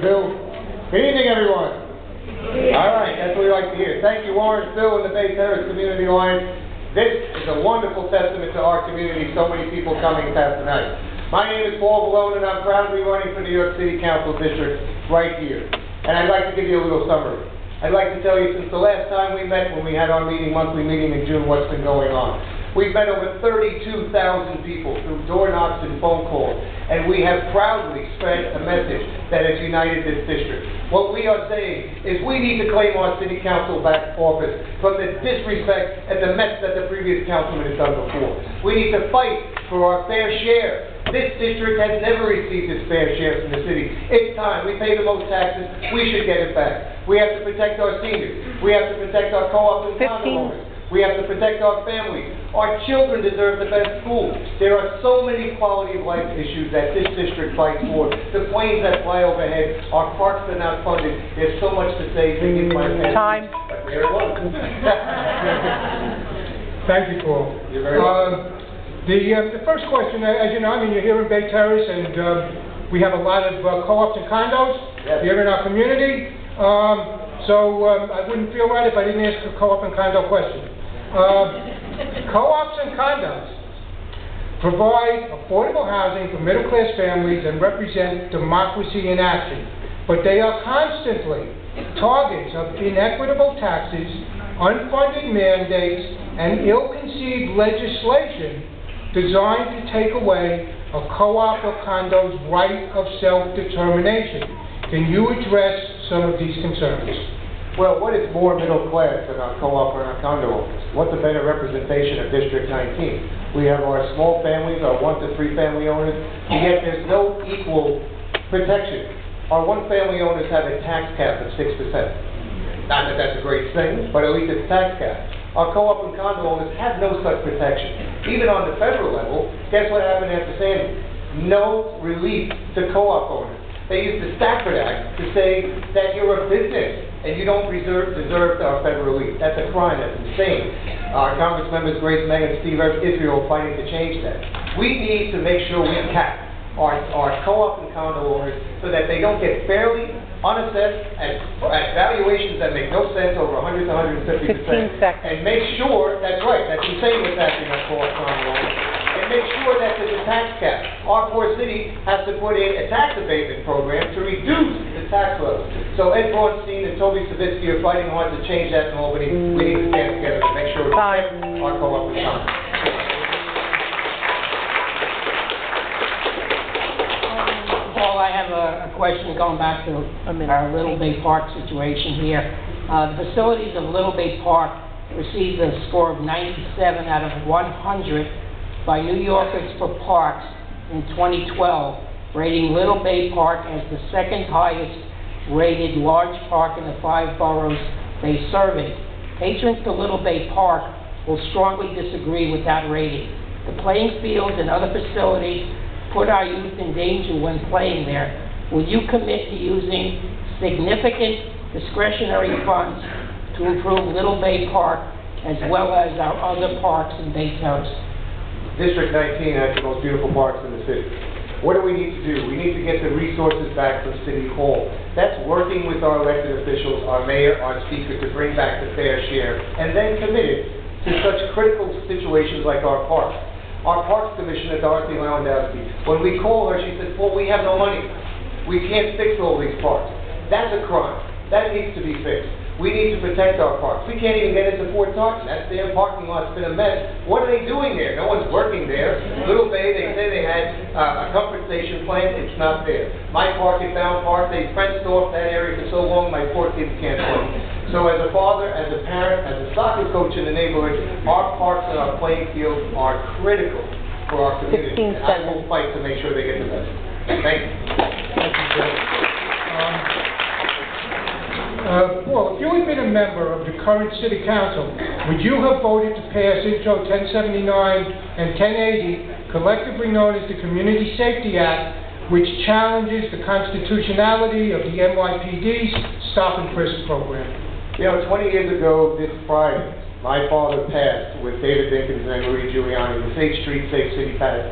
Bill. Good evening, everyone. All right, that's what we like to hear. Thank you, Warren, Phil, and the Bay Terrace Community Alliance. This is a wonderful testament to our community, so many people coming past tonight. My name is Paul Vallone, and I'm proudly running for New York City Council District right here. And I'd like to give you a little summary. I'd like to tell you, since the last time we met, when we had our monthly meeting in June, what's been going on. We've met over 32,000 people through door knocks and phone calls, and we have proudly spread a message that has united this district. What we are saying is we need to claim our city council back office from the disrespect and the mess that the previous councilman has done before. We need to fight for our fair share. This district has never received its fair share from the city. It's time. We pay the most taxes. We should get it back. We have to protect our seniors. We have to protect our co-ops and condo owners. We have to protect our families. Our children deserve the best schools. There are so many quality of life issues that this district fights for. The planes that fly overhead, our parks are not funded. There's so much to say. Time. But there it was. Thank you, Paul. You're very welcome. The first question, as you know, I mean, you're here in Bay Terrace, and we have a lot of co-ops and condos here in our community. So I wouldn't feel right if I didn't ask a co-op and condo question. Co-ops and condos provide affordable housing for middle-class families and represent democracy in action, but they are constantly targets of inequitable taxes, unfunded mandates, and ill-conceived legislation designed to take away a co-op or condo's right of self-determination. Can you address some of these concerns? Well, what is more middle class than our co-op or our condo owners? What's a better representation of District 19? We have our small families, our 1 to 3 family owners, and yet there's no equal protection. Our 1 family owners have a tax cap of 6%. Not that that's a great thing, but at least it's tax cap. Our co-op and condo owners have no such protection. Even on the federal level, guess what happened after Sandy? No relief to co-op owners. They used the Stafford Act to say that you're a business and you don't deserve our federal relief. That's a crime. That's insane. Our Congress members Grace Meng and Steve Israel fighting to change that. We need to make sure we cap our co-op and condo owners so that they don't get fairly unassessed at valuations that make no sense over 100 to 150%. 15 seconds. And make sure, that's right, that's insane what's happening on co-op condo owners. And make sure that there's a tax cap. Our poor city has to put in a tax abatement program to reduce the tax level. So Ed Braunstein and Toby Savitsky are fighting hard to change that in Albany. We need to stand together to make sure we protect our co-op and condo. Paul, I have a question going back to our Little Bay Park situation here. The facilities of Little Bay Park received a score of 97 out of 100 by New Yorkers for Parks in 2012, rating Little Bay Park as the second highest rated large park in the 5 boroughs they surveyed. Patrons to Little Bay Park will strongly disagree with that rating. The playing fields and other facilities put our youth in danger when playing there. Will you commit to using significant discretionary funds to improve Little Bay Park as well as our other parks in Bay Terrace? District 19 has the most beautiful parks in the city. What do we need to do? We need to get the resources back from City Hall. That's working with our elected officials, our mayor, our speaker, to bring back the fair share, and then committed to such critical situations like our parks. Our Parks Commissioner, Dorothy Lewandowski, when we call her, she says, well, we have no money. We can't fix all these parks. That's a crime. That needs to be fixed. We need to protect our parks. We can't even get into Fort Tarleton. That's their parking lot's been a mess. What are they doing there? No one's working there. Little Bay, they say they had a comfort station planned. It's not there. My park at Bound Park, they fenced off that area for so long, my poor kids can't play. So as a father, as a parent, as a soccer coach in the neighborhood, our parks and our playing fields are critical for our community. And I will fight to make sure they get the best. Thank you. Thank you, Joe. Paul, if you had been a member of the current City Council, would you have voted to pass Intro 1079 and 1080, collectively known as the Community Safety Act, which challenges the constitutionality of the NYPD's Stop and Frisk program? You know, 20 years ago this Friday, my father passed with David Dinkins and Marie Giuliani, the Safe Street, Safe City package,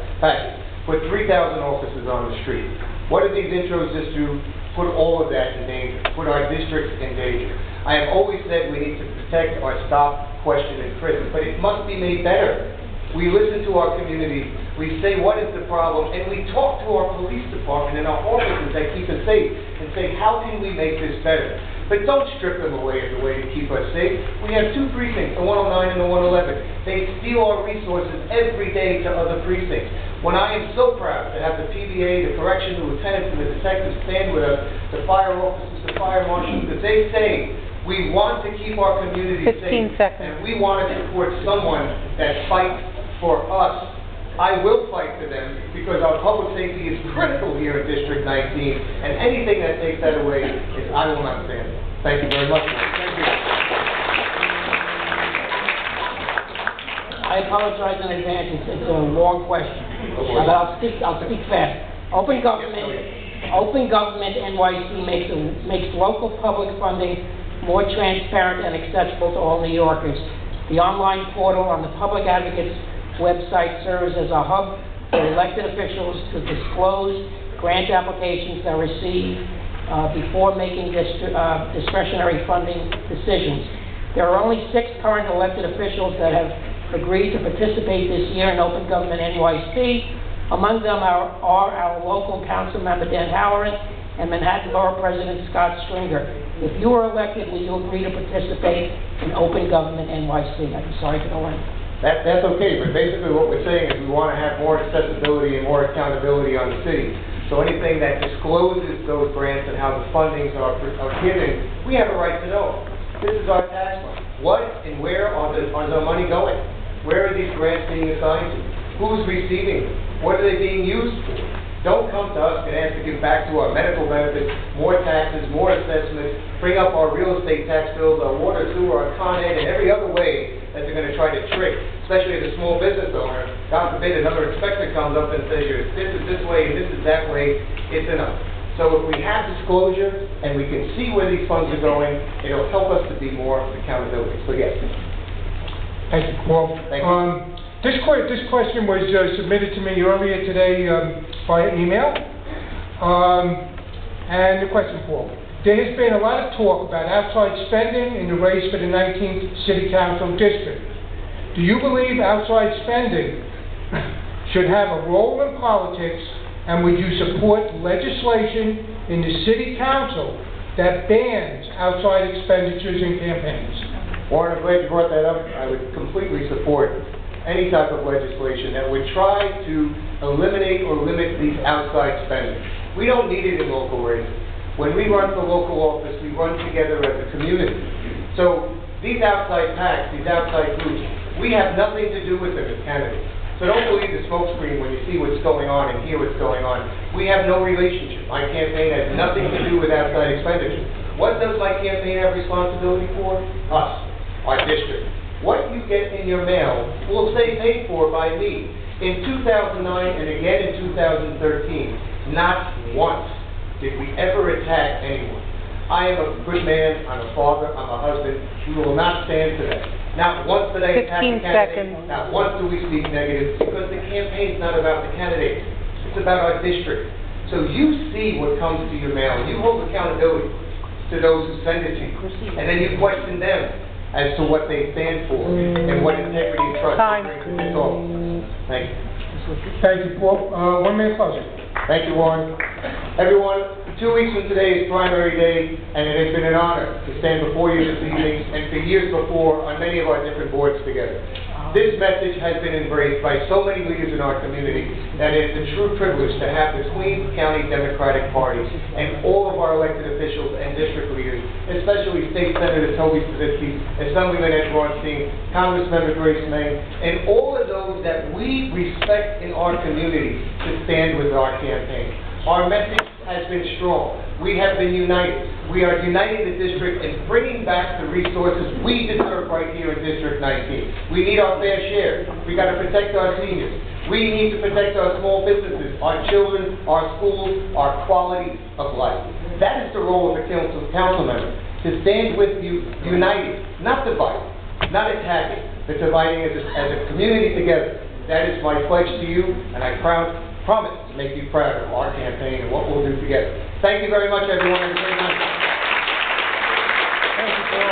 put 3,000 officers on the street. What did these intros just do? put all of that in danger, put our districts in danger. I have always said we need to protect our stop, question, and frisk, but it must be made better. We listen to our community, we say what is the problem, and we talk to our police department and our officers that keep us safe and say, how can we make this better? But don't strip them away as a way to keep us safe. We have two precincts, the 109 and the 111. They steal our resources every day to other precincts. When I am so proud to have the PBA, the correction, the lieutenants, and the detectives stand with us, the fire officers, the fire marshals, that they say, we want to keep our community safe. 15 seconds. And we want to support someone that fights for us. I will fight for them because our public safety is critical here in District 19, and anything that takes that away is I will not stand. Thank you very much. Thank you. I apologize in advance, it's a long question, but I'll speak fast. Open government NYC makes local public funding more transparent and accessible to all New Yorkers. The online portal on the Public Advocate's website serves as a hub for elected officials to disclose grant applications that are received before making discretionary funding decisions. There are only 6 current elected officials that have agreed to participate this year in Open Government NYC. Among them are our local council member Dan Halloran and Manhattan Borough President Scott Stringer. If you were elected, will you agree to participate in Open Government NYC? I'm sorry for the length. That's okay, but basically what we're saying is we want to have more accessibility and more accountability on the city. So anything that discloses those grants and how the fundings are given, we have a right to know. This is our tax money. What and where are the money going? Where are these grants being assigned to? Who's receiving them? What are they being used for? Don't come to us and ask to give back to our medical benefits, more taxes, more assessments, bring up our real estate tax bills, our water, sewer, our Con Ed, and every other way that they're going to try to trick, especially as a small business owner. God forbid another inspector comes up and says, this is this way and this is that way, it's enough. So if we have disclosure and we can see where these funds are going, it'll help us to be more accountability. So yes. Thank you, Paul. Thank you. This question was submitted to me earlier today via email. And the question, Paul. There has been a lot of talk about outside spending in the race for the 19th City Council District. Do you believe outside spending should have a role in politics, and would you support legislation in the City Council that bans outside expenditures in campaigns? Warren, I'm glad you brought that up. I would completely support any type of legislation that would try to eliminate or limit these outside spending. We don't need it in local races. When we run for local office, we run together as a community. So these outside PACs, these outside groups, we have nothing to do with them as candidates. So don't believe the smokescreen when you see what's going on and hear what's going on. We have no relationship. My campaign has nothing to do with outside expenditure. What does my campaign have responsibility for? Us, our district. What you get in your mail will say paid for by me. In 2009 and again in 2013, not once did we ever attack anyone. I am a good man, I'm a father, I'm a husband. We will not stand for that. Not once did I attack the candidate, not once do we speak negative, because the campaign's not about the candidate. It's about our district. So you see what comes to your mail, you hold accountability to those who send it to you, and then you question them as to what they stand for and what integrity and trust they bring to this office. Thank you. Thank you, Paul. 1 minute closing. Thank you, Warren. Everyone, 2 weeks from today is primary day, and it has been an honor to stand before you this evening and for years before on many of our different boards together. This message has been embraced by so many leaders in our community that it's a true privilege to have the Queens County Democratic Party and all of our elected officials and district leaders, especially State Senator Toby Stavisky, Assemblyman Ed Braunstein, Congressmember Grace May, and all of those that we respect in our community to stand with our campaign. Our message has been strong. We have been united. We are uniting the district and bringing back the resources we deserve right here in District 19. We need our fair share. We got to protect our seniors. We need to protect our small businesses, our children, our schools, our quality of life. That is the role of a council member, to stand with you united, not divided, not attacking, but dividing as a community together. That is my pledge to you, and I promise to make you proud of our campaign and what we'll do together. Thank you very much, everyone. Have a great night. Thank you, Paul.